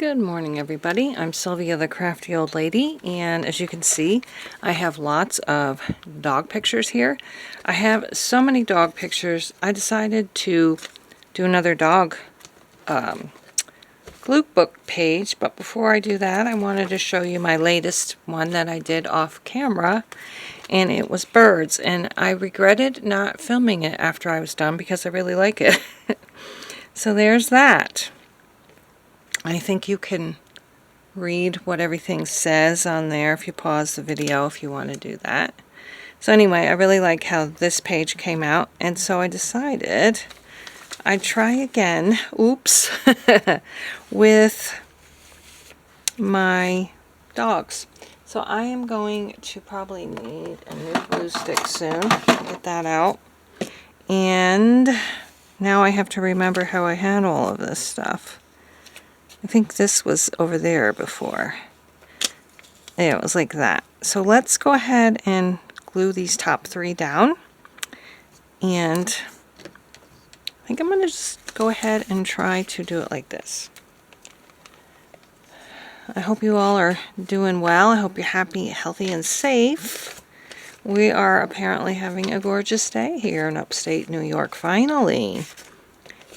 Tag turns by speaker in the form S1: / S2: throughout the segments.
S1: Good morning, everybody. I'm Sylvia, the crafty old lady, and as you can see, I have lots of dog pictures here. I have so many dog pictures, I decided to do another dog glue book page, but before I do that, I wanted to show you my latest one that I did off camera, and it was birds, and I regretted not filming it after I was done because I really like it. So there's that. I think you can read what everything says on there if you pause the video if you want to do that. So anyway, I really like how this page came out, and so I decided I'd try again, oops, with my dogs. So I am going to probably need a new glue stick soon. Get that out. And now I have to remember how I had all of this stuff. I think this was over there before. Yeah, it was like that. So let's go ahead and glue these top three down. And I think I'm going to just go ahead and try to do it like this. I hope you all are doing well. I hope you're happy, healthy, and safe. We are apparently having a gorgeous day here in upstate New York, finally.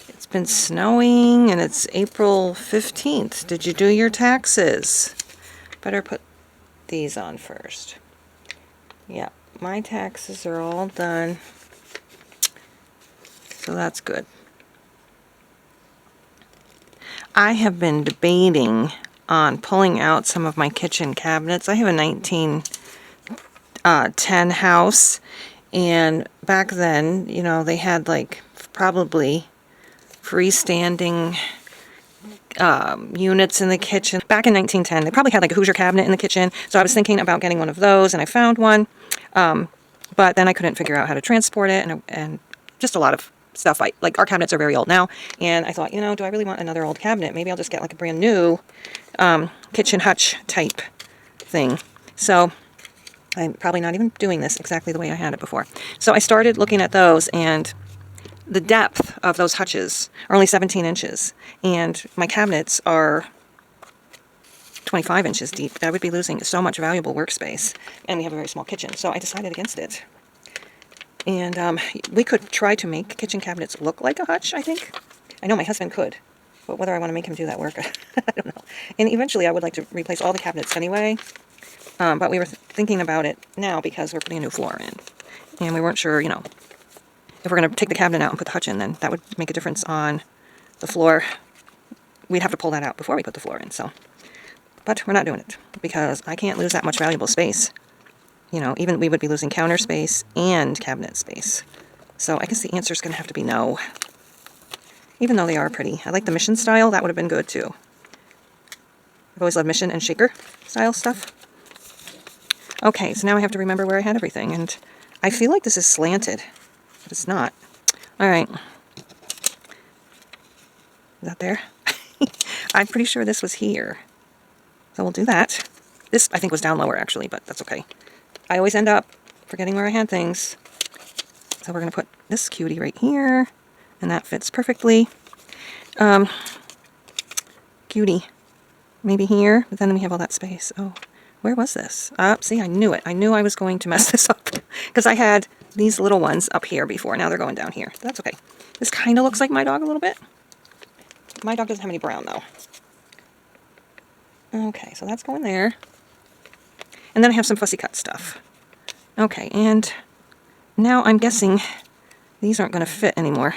S1: It's been snowing and it's April 15th. Did you do your taxes? Better put these on first. Yeah, my taxes are all done. So that's good. I have been debating on pulling out some of my kitchen cabinets. I have a 1910 house, and back then, you know, they had like probably freestanding units in the kitchen. Back in 1910, they probably had like a Hoosier cabinet in the kitchen, so I was thinking about getting one of those, and I found one, but then I couldn't figure out how to transport it, and just a lot of stuff. Like our cabinets are very old now, and I thought, you know, do I really want another old cabinet? Maybe I'll just get like a brand new kitchen hutch type thing. So I'm probably not even doing this exactly the way I had it before. So I started looking at those, and the depth of those hutches are only 17 inches, and my cabinets are 25 inches deep. I would be losing so much valuable workspace, and we have a very small kitchen, so I decided against it. And we could try to make kitchen cabinets look like a hutch, I think. I know my husband could, but whether I want to make him do that work, I don't know. And eventually I would like to replace all the cabinets anyway, but we were thinking about it now because we're putting a new floor in, and we weren't sure, you know, if we're going to take the cabinet out and put the hutch in, then that would make a difference on the floor. We'd have to pull that out before we put the floor in. So, but we're not doing it because I can't lose that much valuable space. You know, even we would be losing counter space and cabinet space. So I guess the answer is going to have to be no. Even though they are pretty. I like the mission style. That would have been good too. I've always loved mission and shaker style stuff. Okay, so now I have to remember where I had everything. And I feel like this is slanted. But it's not. Alright. Is that there? I'm pretty sure this was here. So we'll do that. This, I think, was down lower, actually, but that's okay. I always end up forgetting where I had things. So we're going to put this cutie right here, and that fits perfectly. Cutie. Maybe here, but then we have all that space. Oh, where was this? See, I knew it. I knew I was going to mess this up, because I had these little ones up here before. Now they're going down here. That's okay. This kind of looks like my dog a little bit. My dog doesn't have any brown, though. Okay, so that's going there. And then I have some fussy cut stuff. Okay, and now I'm guessing these aren't going to fit anymore.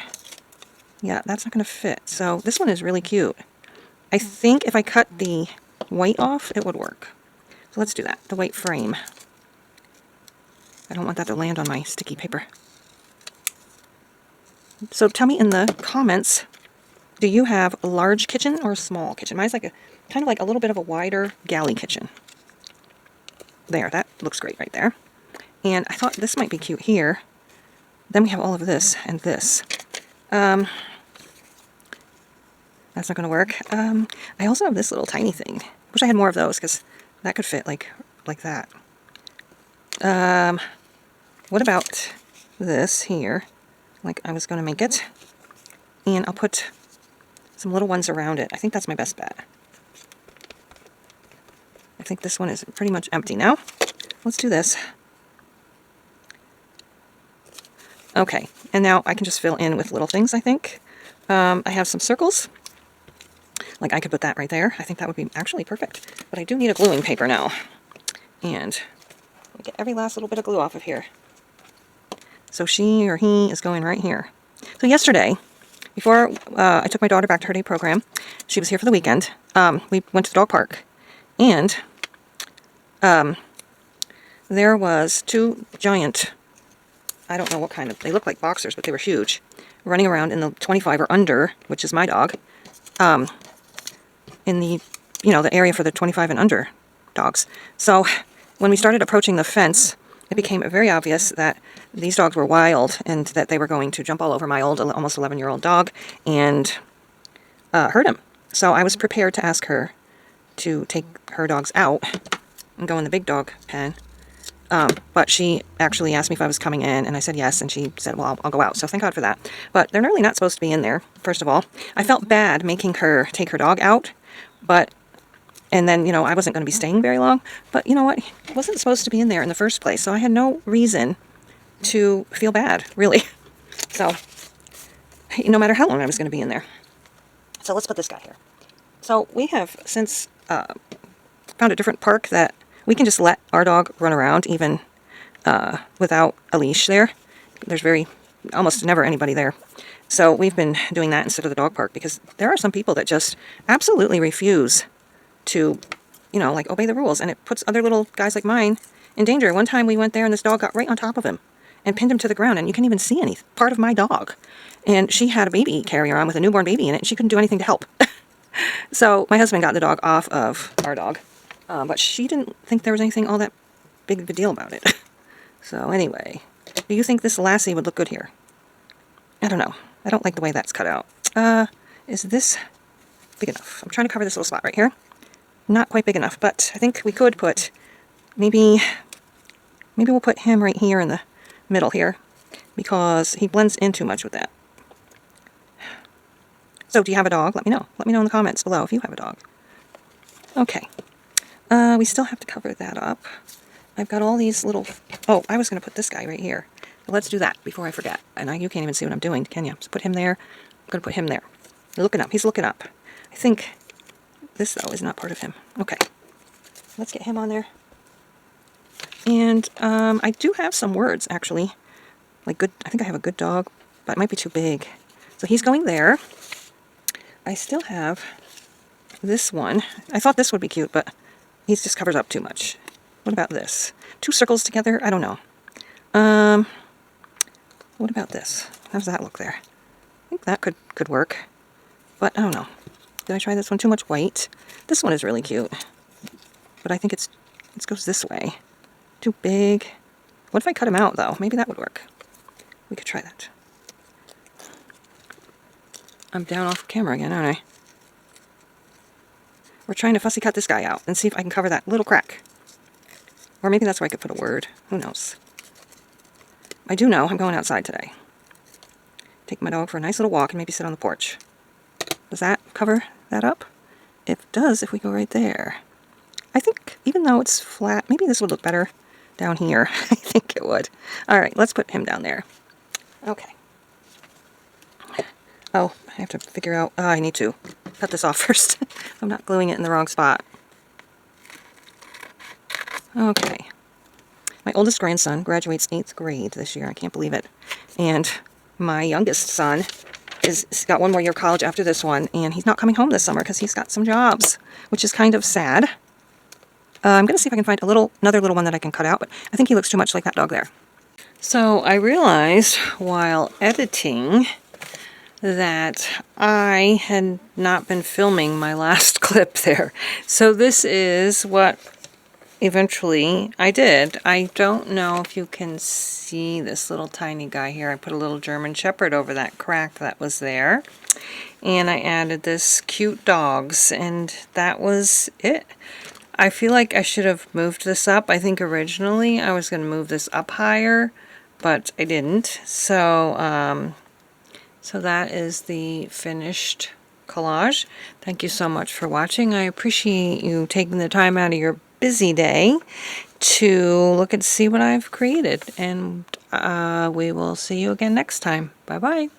S1: Yeah, that's not going to fit. So this one is really cute. I think if I cut the white off, it would work. So let's do that. The white frame. I don't want that to land on my sticky paper. So tell me in the comments, do you have a large kitchen or a small kitchen? Mine's like kind of like a little bit of a wider galley kitchen. There, that looks great right there. And I thought this might be cute here. Then we have all of this and this. That's not going to work. I also have this little tiny thing. Wish I had more of those because that could fit like that. What about this here? Like I was going to make it. And I'll put some little ones around it. I think that's my best bet. think this one is pretty much empty now. Let's do this. Okay, and now I can just fill in with little things, I think. I have some circles. Like I could put that right there. I think that would be actually perfect. But I do need a gluing paper now. And get every last little bit of glue off of here. So she or he is going right here. So yesterday, before I took my daughter back to her day program, she was here for the weekend. We went to the dog park. And there was 2 giant, I don't know what kind of, they look like boxers, but they were huge, running around in the 25 or under, which is my dog, in the, the area for the 25 and under dogs. So when we started approaching the fence, it became very obvious that these dogs were wild and that they were going to jump all over my old, almost 11-year-old dog and hurt him. So I was prepared to ask her to take her dogs out and go in the big dog pen. But she actually asked me if I was coming in, and I said yes, and she said, well, I'll go out. So thank God for that. But they're really not supposed to be in there, first of all. I felt bad making her take her dog out, and then, I wasn't going to be staying very long. But you know what? It wasn't supposed to be in there in the first place, so I had no reason to feel bad, really. So, no matter how long I was going to be in there. So let's put this guy here. So we have since found a different park that we can just let our dog run around even without a leash there. There's almost never anybody there. So we've been doing that instead of the dog park because there are some people that just absolutely refuse to, obey the rules. And it puts other little guys like mine in danger. One time we went there and this dog got right on top of him and pinned him to the ground. And you can't even see any part of my dog. And she had a baby carrier on with a newborn baby in it. And she couldn't do anything to help. So my husband got the dog off of our dog. But she didn't think there was anything all that big of a deal about it. So anyway, do you think this lassie would look good here? I don't know. I don't like the way that's cut out. Is this big enough? I'm trying to cover this little spot right here. Not quite big enough, but I think we could put, maybe we'll put him right here in the middle here, because he blends in too much with that. So do you have a dog? Let me know. Let me know in the comments below if you have a dog. Okay. We still have to cover that up. I've got all these little... Oh, I was going to put this guy right here. But let's do that before I forget. And you can't even see what I'm doing, can you? So put him there. I'm going to put him there. Looking up. He's looking up. I think this, though, is not part of him. Okay. Let's get him on there. And I do have some words, actually. Like good... I think I have a good dog, but it might be too big. So he's going there. I still have this one. I thought this would be cute, but he just covers up too much. What about this? 2 circles together? I don't know. What about this? How does that look there? I think that could work. But I don't know. Did I try this one? Too much white. This one is really cute. But I think it goes this way. Too big. What if I cut him out, though? Maybe that would work. We could try that. I'm down off camera again, aren't I? We're trying to fussy cut this guy out and see if I can cover that little crack. Or maybe that's where I could put a word. Who knows? I do know I'm going outside today. Take my dog for a nice little walk and maybe sit on the porch. Does that cover that up? It does if we go right there. I think even though it's flat, maybe this would look better down here. I think it would. All right, let's put him down there. Okay. Oh, I have to figure out... I need to cut this off first. I'm not gluing it in the wrong spot. Okay. My oldest grandson graduates 8th grade this year. I can't believe it. And my youngest son has got one more year of college after this one, and he's not coming home this summer because he's got some jobs, which is kind of sad. I'm going to see if I can find another little one that I can cut out, but I think he looks too much like that dog there. So I realized while editing that I had not been filming my last clip there. So this is what eventually I did. I don't know if you can see this little tiny guy here. I put a little German Shepherd over that crack that was there. And I added this cute dogs, and that was it. I feel like I should have moved this up. I think originally I was going to move this up higher, but I didn't. So, so that is the finished collage. Thank you so much for watching. I appreciate you taking the time out of your busy day to look and see what I've created. And we will see you again next time. Bye-bye.